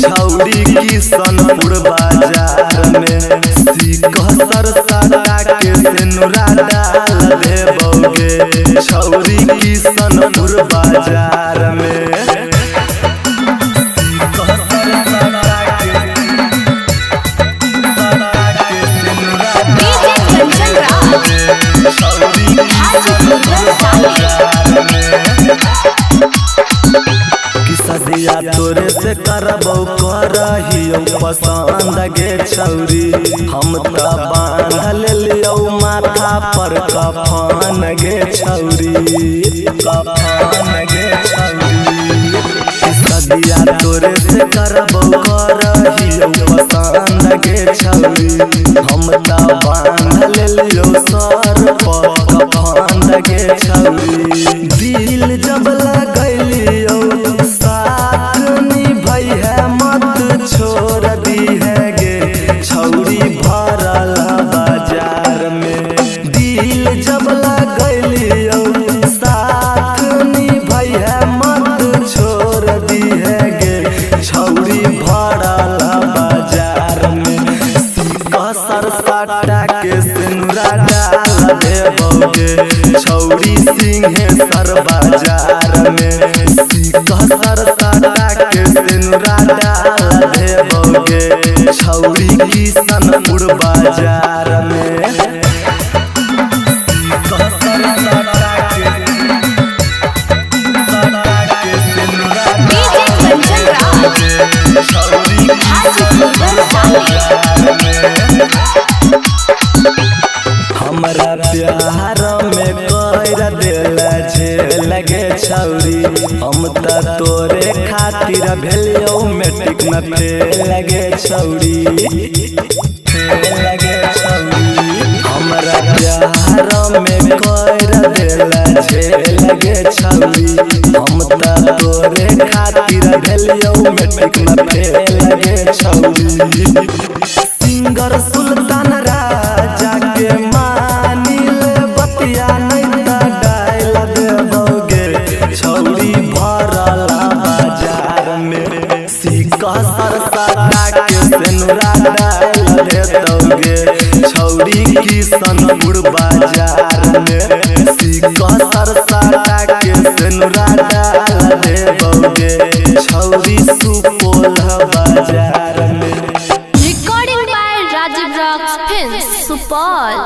छौरी की सनपुर बाजार में सिकहसर साटा के सिनुरा डाल देबोगे छौरी की सनपुर बाजार में सदिया तोरे से करबो करहियो पसंद गे छौरी हम त बांध लियो माथा पर कफन गे छौरी कफन गे छौरी सदिया तोरे से करबो करहियो पसंद गे छौरी हम त बांध लियो सर पर कफन गे छौरी दिल जब लगलियो छोड़ दी है गे छौरी भरल बाजार में दिल जब लगलियो साथ निभाई है मत छोड़ दी है गे छौरी भरल बाजार में सिकहसर साटा के सिनुरा डाल देबोगे छौरी सिंहेश्वर बाजार में सिकहसर साटा के सिनुरा डाल देबोगे छौरी की सनपुर बाजार में हमरा प्यार में कर दिल झेल गे छौरी हम त तोरे खातिर भेलियो मैट्रिक में फेल गे छौरी फेल गे छौरी हमरा प्यार में कर दिल झेल गे छौरी हम त तोरे खातिर भेलियो मैट्रिक में फेल गे छौरी सिंगर सुल्तान राजा के मानिल बतिया नहीं डाल देबोगे छौरी भरल बाजार में सिकहसर साटा के सिनुरा डाल देबोगे छौरी की सनपुर बाजार में सिकहसर साटा के सिनुरा